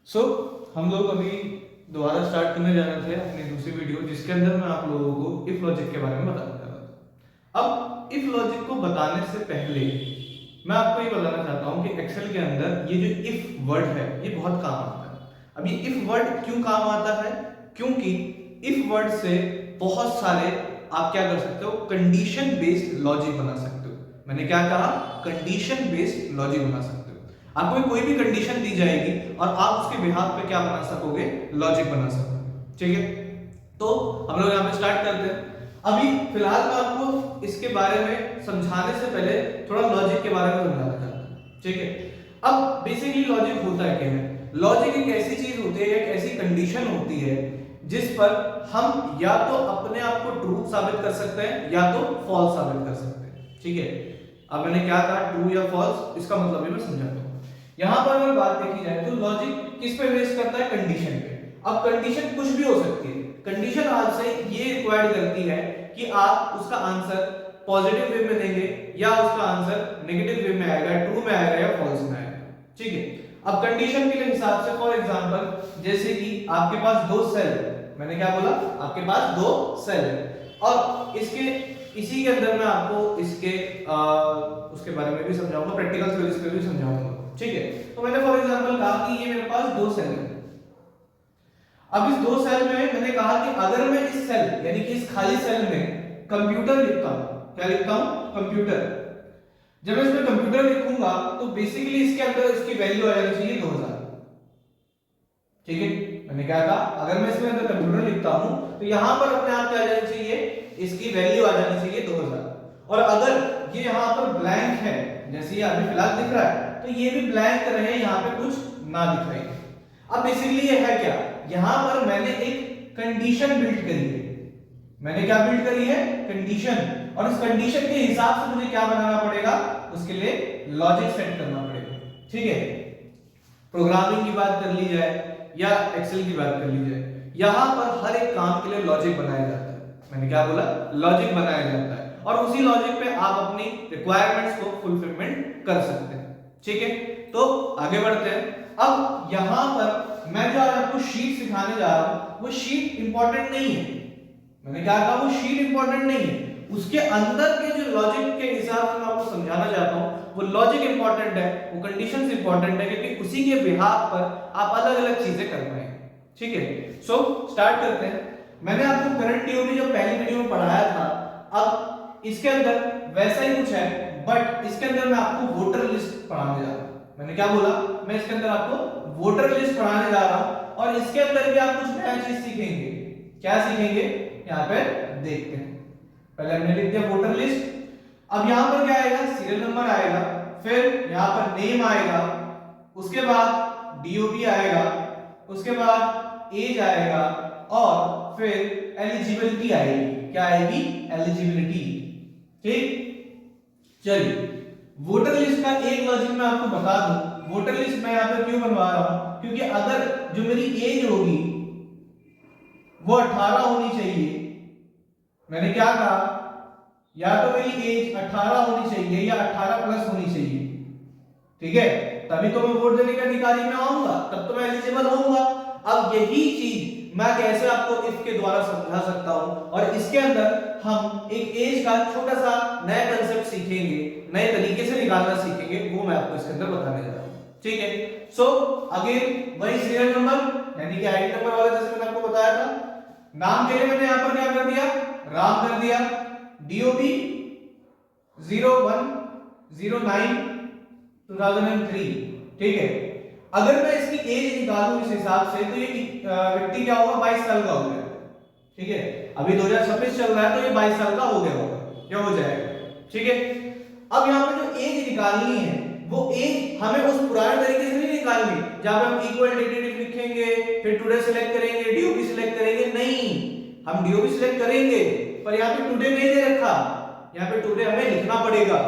हम लोग अभी दोबारा स्टार्ट करने जा रहे थे अपनी दूसरी वीडियो, जिसके अंदर मैं आप लोगों को इफ लॉजिक के बारे में बताने जा रहा था। अब इफ लॉजिक को बताने से पहले मैं आपको ये बताना चाहता हूँ कि एक्सेल के अंदर ये जो इफ वर्ड है ये बहुत काम आता है। अब ये इफ वर्ड क्यों काम आता है? क्योंकि इफ वर्ड से बहुत सारे आप क्या कर सकते हो, कंडीशन बेस्ड लॉजिक बना सकते हो। मैंने क्या कहा? कंडीशन बेस्ड लॉजिक बना सकते हो। आपको कोई भी कंडीशन दी जाएगी और आप उसके बिहाफ पे क्या बना सकोगे? लॉजिक बना सकोगे। ठीक है, तो हम लोग यहाँ पे स्टार्ट करते हैं। अभी फिलहाल मैं आपको इसके बारे में समझाने से पहले थोड़ा लॉजिक के बारे में समझाना चाहता हूँ। ठीक है, अब बेसिकली लॉजिक होता है क्या है? लॉजिक एक ऐसी चीज होती है, एक ऐसी कंडीशन होती है जिस पर हम या तो अपने आप को ट्रू साबित कर सकते हैं या तो फॉल्स साबित कर सकते हैं। ठीक है, अब मैंने क्या कहा, ट्रू या फॉल्स, इसका मतलब भी मैं समझाता हूँ। यहां पर अगर बात देखी जाए तो लॉजिक किस पे बेस करता है? कंडीशन पे। अब कंडीशन कुछ भी हो सकती है। कंडीशन आपसे ये रिक्वायर्ड करती है कि आप उसका आंसर पॉजिटिव वे में देंगे या उसका आंसर नेगेटिव वे में आएगा, ट्रू में आएगा या फॉल्स में आएगा। ठीक है, अब कंडीशन के हिसाब से फॉर एग्जांपल जैसे कि आपके पास दो सेल, मैंने क्या बोला? आपके पास दो सेल है और इसके इसी के अंदर मैं आपको इसके उसके बारे में भी समझाऊंगा, प्रैक्टिकल थ्योरीज पे भी समझाऊंगा। ठीक है, तो मैंने फॉर एग्जांपल कहा कि ये मेरे पास दो सेल है। अब इस दो सेल में मैंने कहा कि अगर मैं इस सेल यानी कि इस खाली सेल में कंप्यूटर लिखता हूं, क्या लिखता हूं? कंप्यूटर। जब मैं इसमें कंप्यूटर लिखूंगा तो बेसिकली इसके अंदर इसकी वैल्यू आ जानी चाहिए 2000। ठीक है, मैंने क्या कहा? अगर मैं इसमें अंदर कंप्यूटर लिखता हूं तो यहां पर अपने आप क्या आ जानी चाहिए? इसकी वैल्यू आ जानी चाहिए 2000। और अगर ये यहां पर ब्लैंक है, जैसे ये अभी फिलहाल दिख रहा है, तो ये भी ब्लैंक रहे, यहां पे कुछ ना दिखाई। अब बेसिकली ये है क्या? यहां पर मैंने एक कंडीशन बिल्ड करी है। मैंने क्या बिल्ड करी है? कंडीशन। और इस कंडीशन के हिसाब से मुझे क्या बनाना पड़ेगा? उसके लिए लॉजिक सेट करना पड़ेगा। ठीक है, प्रोग्रामिंग की बात कर ली जाए या एक्सेल की बात कर ली जाए, यहां पर हर एक काम के लिए लॉजिक बनाया जाता है। मैंने क्या बोला? लॉजिक बनाया जाता है और उसी लॉजिक पे आप अपनी रिक्वायरमेंट्स को फुलफिलमेंट कर सकते हैं। ठीक है, तो आगे बढ़ते हैं। अब यहां पर मैं जो आज आपको शीट सिखाने जा रहा हूं वो शीट इंपॉर्टेंट नहीं है। मैंने क्या कहा? वो शीट इंपॉर्टेंट नहीं है, उसके अंदर के जो लॉजिक के हिसाब से मैं आपको समझाना चाहता हूं वो लॉजिक इंपॉर्टेंट है, वो कंडीशंस इंपॉर्टेंट है, क्योंकि उसी के बिहाफ पर आप अलग अलग चीजें कर पाएंगे। ठीक है, सो स्टार्ट करते हैं। मैंने आपको करंट टीओडी जो पहली वीडियो में पढ़ाया था, अब इसके अंदर वैसा ही कुछ है, बट इसके अंदर मैं आपको वोटर लिस्ट पढ़ाने जा रहा हूं। मैंने क्या बोला? मैं इसके अंदर आपको वोटर लिस्ट पढ़ाने जा रहा हूं और इसके अंदर भी आप कुछ नया चीज सीखेंगे। क्या सीखेंगे? यहां पे देखते हैं। पहले हमने लिख दिया वोटर लिस्ट। अब यहां पर क्या आएगा? सीरियल नंबर आएगा, फिर यहां पर नेम आएगा, उसके बाद डीओबी आएगा, उसके बाद एज आएगा और फिर एलिजिबिलिटी आएगी। क्या आएगी? एलिजिबिलिटी। ठीक, चलिए वोटर लिस्ट का एक लॉजिक मैं आपको बता दूं। वोटर लिस्ट मैं यहां पर क्यों बनवा रहा हूं? क्योंकि अगर जो मेरी एज होगी वो 18 होनी चाहिए। मैंने क्या कहा? या तो मेरी एज 18 होनी चाहिए या 18 प्लस होनी चाहिए। ठीक है, तभी तो मैं वोट देने के अधिकारी में आऊंगा, तब तो मैं एलिजिबल होऊंगा। अब यही चीज मैं कैसे आपको इफ के द्वारा समझा सकता हूं और इसके अंदर हम एक एज का छोटा सा नया कांसेप्ट सीखेंगे, नए तरीके से निकालना सीखेंगे, वो मैं आपको इसके अंदर बताने जा रहा हूं। ठीक है, सो अगेन वही सीरियल नंबर यानी कि आईडी नंबर वाला जैसे मैंने आपको बताया था। नाम के लिए मैंने यहां पर क्या कर दिया? राम कर दिया। डीओबी 01/09/2003। ठीक है, अगर मैं इसकी एज निकालूं इस हिसाब से तो ये व्यक्ति क्या होगा? 22 साल का हो गया। ठीक है, अभी 2026 चल रहा है तो ये 22 साल का हो गया होगा, क्या हो जाएगा? ठीक है, अब यहां पर जो एज निकालनी है वो एज हमें उस पुराने तरीके से नहीं निकालनी जहां पे हम इक्वल डेटेटिव लिखेंगे, फिर टुडे सिलेक्ट करेंगे, डीओबी सिलेक्ट करेंगे। नहीं, हम डीओबी सिलेक्ट करेंगे पर यहां पे टुडे नहीं दे रखा, यहां पे टुडे हमें लिखना पड़ेगा।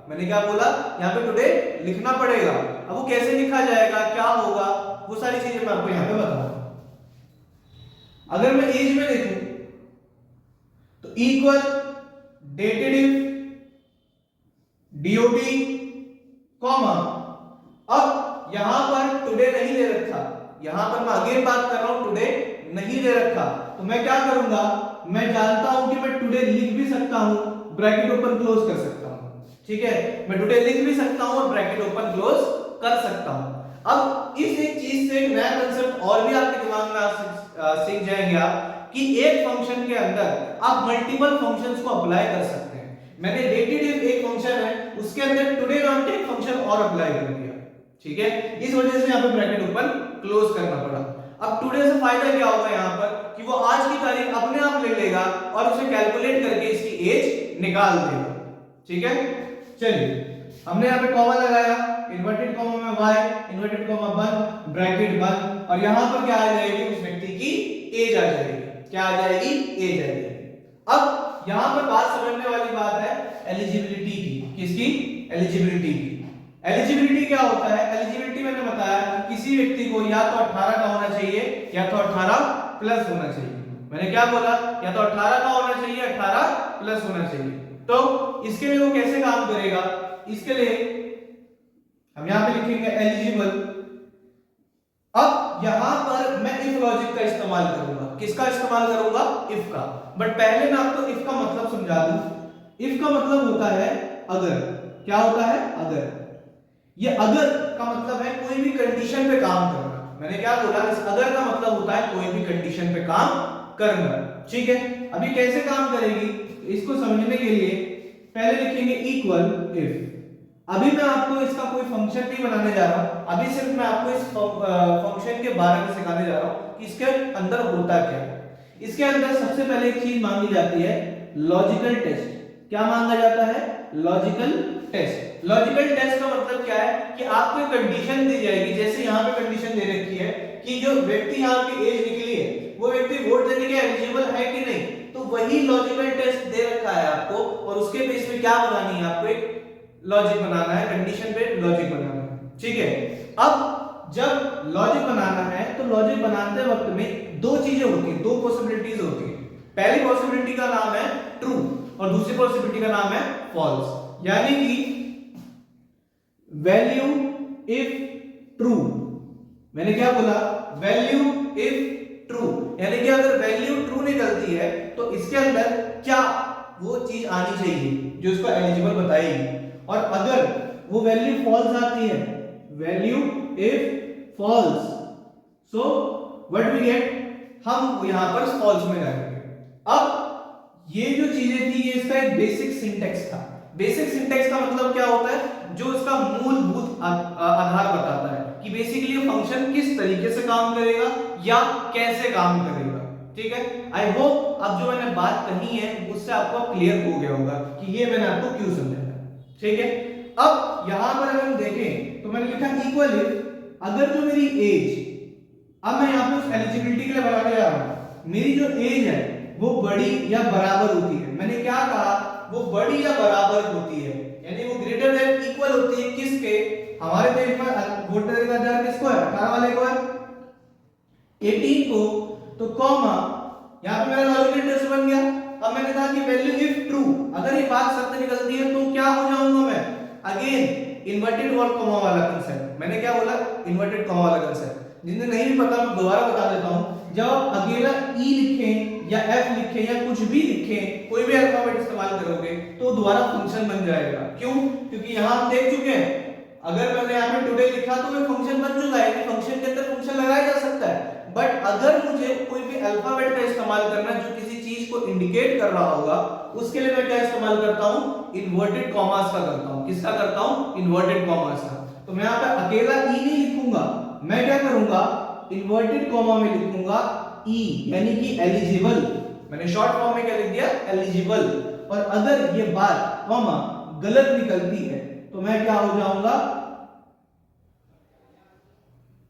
मैंने क्या बोला? यहां पे टुडे लिखना पड़ेगा। अब वो कैसे लिखा जाएगा, क्या होगा, वो सारी चीजें मैं आपको यहां पे बताऊंगा। अगर मैं एज में देखूं तो इक्वल डेटेटिव डीओबी कॉमा, अब यहां पर टुडे नहीं दे रखा, यहाँ पर मैं अगेन बात कर रहा हूं टुडे नहीं दे रखा, तो मैं क्या करूंगा, मैं जानता हूं कि मैं टुडे लिख भी सकता हूं, ब्रैकेट ओपन क्लोज कर सकता हूं, ठीक है, मैं टुडे लिख भी सकता हूं और ब्रैकेट ओपन क्लोज कर सकता हूं। अब इस एक चीज से एक नया कंसेप्ट और भी आपके दिमाग में सीख जाएंगे आप कि एक फंक्शन के अंदर आप मल्टीपल फंक्शंस को अप्लाई कर सकते हैं। मैंने डेटेड एक फंक्शन है उसके अंदर टुडे नाम का एक फंक्शन और अप्लाई कर दिया, ठीक है, इस वजह से यहाँ पे ब्रैकेट ओपन क्लोज करना पड़ा। अब टुडे से फायदा क्या होगा यहाँ पर कि वो आज की तारीख अपने आप ले लेगा और उसे कैलकुलेट करके इसकी एज निकाल देगा, ठीक है। चलिए हमने यहाँ पे कॉमा लगाया, इन्वर्टेड कॉमा में y, इन्वर्टेड कॉमा बंद, ब्रैकेट बंद, और यहाँ पर क्या आ जाएगी, उस व्यक्ति की एज आ जाएगी, क्या आ जाएगी, एज आ जाएगी। अब यहाँ पर बात समझने वाली बात है एलिजिबिलिटी की, किसकी, एलिजिबिलिटी की। एलिजिबिलिटी क्या होता है, एलिजिबिलिटी मैंने बताया कि किसी व्यक्ति को या तो 18 का होना चाहिए या तो 18 प्लस होना चाहिए। मैंने क्या बोला, या तो 18 का होना चाहिए, 18 प्लस होना चाहिए। तो इसके लिए वो कैसे काम करेगा, इसके लिए हम यहां पे लिखेंगे एलिजिबल। अब यहां पर मैं इफ लॉजिक का इस्तेमाल करूंगा, किसका इस्तेमाल करूंगा, इफ का। बट पहले मैं आपको इफ का मतलब समझा दूं। इफ का मतलब होता है अगर, क्या होता है, अगर। ये अगर का मतलब है कोई भी कंडीशन पे काम करना। मैंने क्या बोला, इस अगर का मतलब होता है कोई भी कंडीशन पे काम करना, ठीक है। अभी कैसे काम करेगी, इसको समझने के लिए पहले लिखेंगे इक्वल इफ। अभी मैं आपको इसका कोई फंक्शन नहीं बनाने जा रहा हूं, अभी सिर्फ मैं आपको इस फंक्शन के बारे में सिखाने जा रहा हूं कि इसके अंदर होता क्या है। इसके अंदर सबसे पहले एक चीज मांगी जाती है, लॉजिकल टेस्ट। क्या मांगा जाता है, लॉजिकल टेस्ट। लॉजिकल टेस्ट का मतलब क्या है कि आपको एक कंडीशन दी जाएगी, जैसे यहाँ पे कंडीशन दे रखी है कि जो व्यक्ति यहाँ की एज निकली है वो व्यक्ति वोट देने के एलिजिबल है कि नहीं, तो वही लॉजिकल टेस्ट दे रखा है आपको, और उसके बेस पे क्या बनानी है, आपको एक लॉजिक बनाना है, कंडीशन पे लॉजिक बनाना है, ठीक है। अब जब लॉजिक बनाना है तो लॉजिक बनाते वक्त में दो चीजें होती हैं, दो पॉसिबिलिटीज होती हैं। पहली पॉसिबिलिटी का नाम है ट्रू और दूसरी पॉसिबिलिटी का नाम है फॉल्स। यानी कि वैल्यू इफ ट्रू, मैंने क्या बोला, वैल्यू इफ ट्रू, यानी कि अगर वैल्यू ट्रू निकलती है तो इसके अंदर क्या वो चीज आनी चाहिए जो इसको एलिजिबल बताएगी, और अगर वो वैल्यू फॉल्स आती है, value if false, so what we get, हम यहां पर फॉल्स में जाएंगे। अब ये जो चीजें थी ये इसका एक बेसिक सिंटेक्स था। बेसिक सिंटेक्स का मतलब क्या होता है, जो इसका मूलभूत आधार बताता है कि बेसिकली फंक्शन किस तरीके से काम करेगा या कैसे काम करेगा, ठीक है। आई होप अब जो मैंने बात कही है उससे आपको क्लियर हो गया होगा कि ये मैंने आपको क्यों समझाया, ठीक है। अब यहां पर अगर हम देखें तो मैंने लिखा इक्वल इफ, अगर जो मेरी एज, अब मैं यहां पे उस एलिजिबिलिटी के लिए बनाने जा रहा हूं, मेरी जो एज है वो बड़ी या बराबर होती है। मैंने क्या कहा, वो बड़ी या बराबर होती है, यानी वो ग्रेटर देन इक्वल होती है किसके, हमारे देश में वोटर अधिकार किसको है, 18 वाले को है, 18 को, तो कॉमा, यहां पे मेरा लॉजिकल टेस्ट बन गया। अब मैंने कहा कि वैल्यू इफ ट्रू, अगर ये बात सत्य निकलती है तो क्या हो जाऊंगा मैं, अगेन इन्वर्टेड और कॉमा वाला कंसेप्ट। मैंने क्या बोला, इन्वर्टेड कॉमा वाला कंसेप्ट। जिन्हें नहीं भी पता मैं दोबारा बता देता हूं, जब आप अकेला ई लिखें या एफ लिखें या कुछ भी लिखें, कोई भी अल्फाबेट इस्तेमाल करोगे तो दोबारा फंक्शन बन जाएगा। क्यों, क्योंकि यहां हम देख चुके हैं, अगर मैंने यहां पे टुडे लिखा तो ये फंक्शन बन चुका है, यानी फंक्शन के अंदर फंक्शन लगाया जा सकता है। बट अगर मुझे कोई भी अल्फाबेट का इस्तेमाल करना है जो किसी चीज को इंडिकेट कर रहा होगा, उसके लिए मैं क्या इस्तेमाल करता हूं, इन्वर्टेड कॉमास का करता हूं। किसका करता हूं, इन्वर्टेड कॉमास का। तो मैं यहां पे अकेला ई नहीं लिखूंगा, मैं क्या करूंगा, इन्वर्टेड कॉमा में लिखूंगा ई, यानी कि एलिजिबल। मैंने शॉर्ट फॉर्म में क्या लिख दिया, एलिजिबल। और अगर ये बात कॉमा गलत निकलती है तो मैं क्या हो जाऊंगा,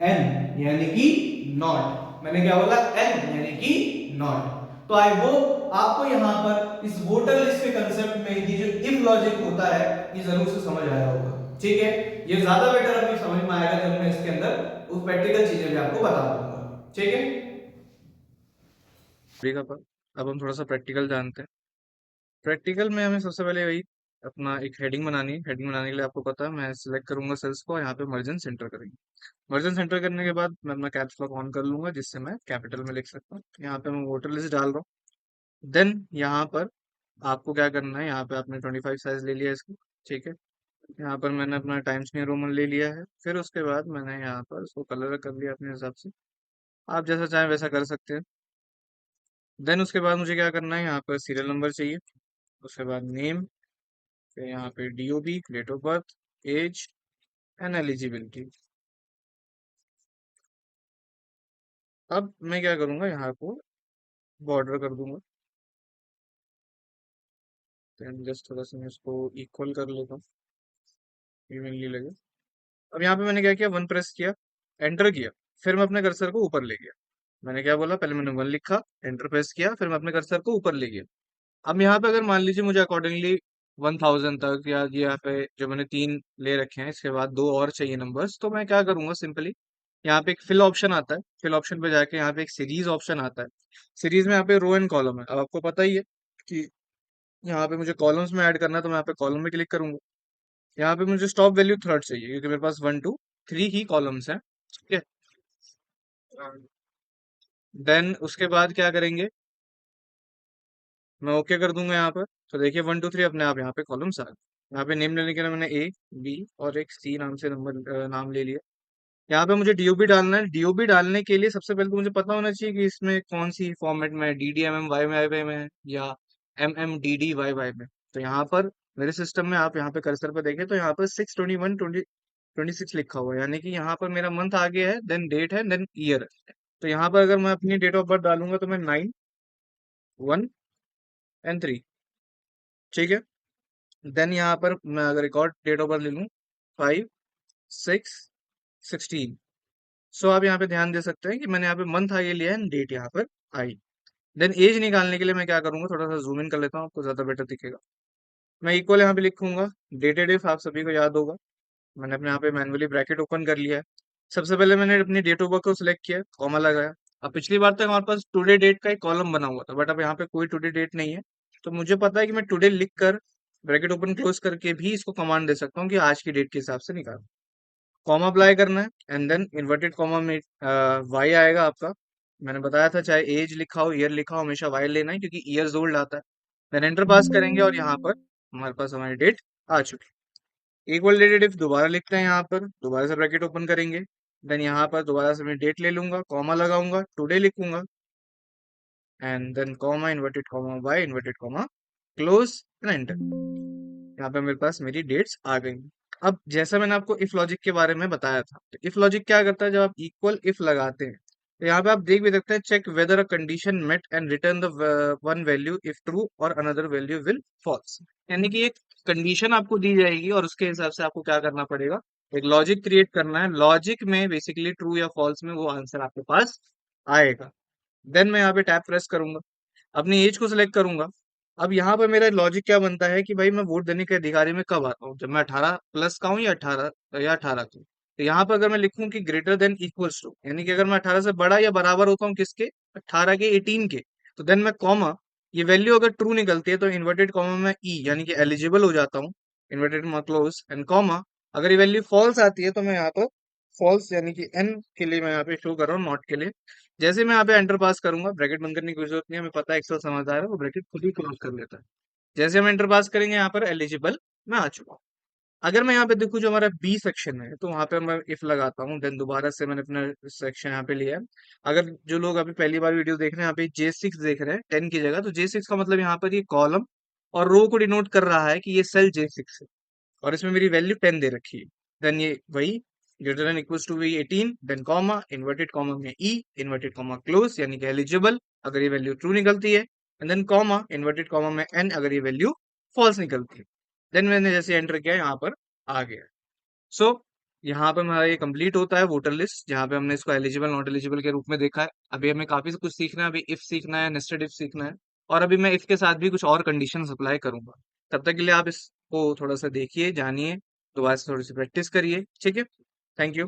एन, यानी कि नॉट। मैंने क्या बोला, एन यानी कि नॉट। तो आई होप आपको यहां पर इस वोटर लिस्ट के कंसेप्ट में ये जो इफ लॉजिक होता है ये जरूर से समझ आया होगा, ठीक है। ये ज्यादा बेटर अभी समझ में आएगा जब मैं इसके अंदर उस प्रैक्टिकल चीजें भी आपको बता दूंगा, ठीक है। अब हम थोड़ा सा प्रैक्टिकल जानते हैं। प्रैक्टिकल में हमें सबसे पहले वही अपना एक हेडिंग बनानी है। हेडिंग बनाने के लिए आपको पता है मैं सिलेक्ट करूंगा सेल्स को, यहाँ पे मर्जन सेंटर करेंगे। मर्जन सेंटर करने के बाद मैं अपना कैप्स लॉक ऑन कर लूंगा, जिससे मैं कैपिटल में लिख सकता हूँ। यहाँ पे मैं वोटर लिस्ट डाल रहा हूँ। देन यहाँ पर आपको क्या करना है, यहाँ पे आपने 25 साइज ले लिया इसको, ठीक है। यहाँ पर मैंने अपना टाइम्स न्यू रोमन ले लिया है। फिर उसके बाद मैंने यहाँ पर उसको कलर कर लिया अपने हिसाब से, आप जैसा चाहें वैसा कर सकते हैं। देन उसके बाद मुझे क्या करना है, यहाँ पर सीरियल नंबर चाहिए, उसके बाद नेम, फिर यहाँ पे DOB, date of birth, age and eligibility. अब मैं क्या करूंगा, यहाँ को बॉर्डर कर दूंगा। देन जस्ट थोड़ा सा मैं इसको इक्वल कर लेता हूँ, इवनली लगे। अब यहाँ पे मैंने क्या किया, वन प्रेस किया, एंटर किया, फिर मैं अपने कर्सर को ऊपर ले गया। मैंने क्या बोला, पहले मैंने वन लिखा, एंटर प्रेस किया, फिर मैं अपने कर्सर को ऊपर ले गया। अब यहाँ पे अगर मान लीजिए मुझे अकॉर्डिंगली 1000 तक, या ये यहाँ पे जो मैंने 3 ले रखे हैं, इसके बाद 2 और चाहिए नंबर्स, तो मैं क्या करूंगा, सिंपली यहाँ पे एक फिल ऑप्शन आता है, फिल ऑप्शन पे जाके यहाँ पे एक सीरीज ऑप्शन आता है। सीरीज में यहाँ पे रो एंड कॉलम है। अब आपको पता ही है कि यहाँ पे मुझे कॉलम्स में ऐड करना है, तो मैं यहाँ पे कॉलम में क्लिक करूंगा। यहाँ पे मुझे स्टॉप वैल्यू थर्ड चाहिए, क्योंकि मेरे पास 1 2 3 ही कॉलम्स हैं, ठीक है। देन उसके बाद क्या करेंगे, मैं ओके कर दूंगा यहाँ पर। तो देखिए 1 2 3 अपने आप यहाँ पे कॉलम्स आ गए। यहाँ पे नेम लेने के लिए मैंने ए, बी और एक सी नाम से नंबर नाम ले लिया। यहाँ पे मुझे डीओबी डालना है। डीओबी डालने के लिए सबसे पहले तो मुझे पता होना चाहिए कि इसमें कौन सी फॉर्मेट में है, D D M M Y Y में है या M M D D Y Y में। तो यहाँ पर मेरे सिस्टम में आप यहाँ पे कर्सर पे देखें तो यहाँ पर 6/21/2026 लिखा हुआ है, यानी कि यहाँ पर मेरा मंथ आगे है, देन डेट है, देन ईयर है। तो यहाँ पर अगर मैं अपनी डेट ऑफ बर्थ डालूंगा तो मैं 9 1 एंड 3, ठीक है। देन यहाँ पर मैं अगर एक और डेट ऑफ बर्थ ले लूँ, 5 6 16। सो आप यहाँ पे ध्यान दे सकते हैं कि मैंने यहाँ पे मंथ आगे लिया है, डेट यहाँ पर आई। देन एज निकालने के लिए मैं क्या करूंगा, थोड़ा सा जूम इन कर लेता हूँ, आपको ज्यादा बेटर दिखेगा। मैं इक्वल यहाँ पे लिखूंगा, डेटेड इफ, आप सभी को याद होगा। मैंने अपने यहाँ पे मैन्युअली ब्रैकेट ओपन कर लिया है। सबसे पहले मैंने अपनी डेट ऑफ बर्थ को सिलेक्ट किया, कॉमा लगाया। अब पिछली बार तक हमारे पास टुडे डेट का एक कॉलम बना हुआ था, बट अब यहाँ पे कोई टुडे डेट नहीं है। तो मुझे पता है कि मैं टुडे लिख कर ब्रैकेट ओपन क्लोज करके भी इसको कमांड दे सकता हूँ कि आज की डेट के हिसाब से निकाल। कॉमा अप्लाई करना है, एंड देन इन्वर्टेड कॉमा में वाई आएगा आपका। मैंने बताया था चाहे एज लिखा हो, ईयर लिखा हो, हमेशा वाई लेना है, क्योंकि ईयर्स ओल्ड आता है। देन एंटर पास करेंगे और यहाँ पर हमारे पास हमारी डेट आ चुकी है। इक्वल डेटेड इफ दोबारा लिखते हैं, यहाँ पर दोबारा से ब्रैकेट ओपन करेंगे। देन यहाँ पर दोबारा से मैं डेट ले लूंगा, कॉमा लगाऊंगा, टुडे लिखूंगा, and then comma, inverted comma Y, inverted comma close, and enter. यहाँ पे मेरे पास मेरी डेट्स आ गई। अब जैसा मैंने आपको इफ लॉजिक के बारे में बताया था, तो इफ लॉजिक क्या करता है, जब आप इक्वल इफ लगाते हैं तो यहाँ पे आप देख भी सकते हैं, check whether a condition met and return the one value if true और अनदर वैल्यू विल फॉल्स। यानी कि एक कंडीशन आपको दी जाएगी और उसके हिसाब से आपको क्या करना पड़ेगा, एक लॉजिक क्रिएट करना है। लॉजिक में बेसिकली ट्रू या फॉल्स में वो आंसर आपके पास आएगा। देन मैं यहाँ पे टैप प्रेस करूंगा, अपनी एज को सिलेक्ट करूंगा। अब यहाँ पर मेरा लॉजिक क्या बनता है कि भाई मैं वोट देने के अधिकारी में कब आता हूँ, जब मैं 18+ का हूँ या 18 का हूँ। तो यहाँ पर अगर मैं लिखूं कि ग्रेटर देन इक्वल्स टू, यानी कि अगर मैं 18 से बड़ा या बराबर होता हूँ किसके, 18 के, 18 के, तो देन मैं कॉमा, ये वैल्यू अगर ट्रू निकलती है तो इन्वर्टेड कॉमा में ई यानी कि एलिजिबल हो जाता हूँ, inverted comma close and comma. अगर ये वैल्यू फॉल्स आती है तो मैं यहाँ पर फॉल्स यानी कि एन के लिए मैं यहाँ पे शो कर रहा हूँ, नॉट के लिए। जैसे मैं यहाँ पे एंटर पास करूंगा, ब्रैकेट बंद करने की कोई जरूरत नहीं है, हमें पता है एक्सेल समझदार है, वो ब्रैकेट खुद ही क्लोज कर लेता है। जैसे हम एंटर पास करेंगे यहाँ पर एलिजिबल मैं आ चुका हूँ। अगर मैं यहाँ पे देखूँ जो हमारा बी सेक्शन है, तो वहां पे मैं इफ लगाता हूँ, देन दोबारा से मैंने अपना सेक्शन यहाँ पे लिया है। अगर जो लोग अभी पहली बार वीडियो देख रहे हैं, यहाँ पे J6 देख रहे हैं 10 की जगह, तो J6 का मतलब यहाँ पर ये कॉलम और रो को डिनोट कर रहा है कि ये सेल J6 है, और इसमें मेरी वैल्यू 10 दे रखी है। देन ये वही ग्रेटर देन इक्वल्स टू भी 18, देन कॉमा, इन्वर्टेड कॉमा में ई, इन्वर्टेड कॉमा क्लोज यानी कि एलिजिबल अगर ये वैल्यू ट्रू निकलती है, and then comma, inverted comma में एन अगर ये वैल्यू फॉल्स निकलती है। देन मैंने जैसे एंटर किया यहाँ पर आ गया। सो यहाँ पर हमारा ये कंप्लीट होता है वोटर लिस्ट, जहाँ पे हमने इसको एलिजिबल नॉट एलिजिबल के रूप में देखा है। अभी हमें काफी कुछ सीखना है, अभी इफ सीखना है, नेस्टेड इफ सीखना है, और अभी मैं इफ के साथ भी कुछ और कंडीशन अप्लाई करूंगा। तब तक के लिए आप इसको थोड़ा सा देखिए, जानिए, दोबारा से थोड़ी सी प्रैक्टिस करिए, ठीक है। Thank you.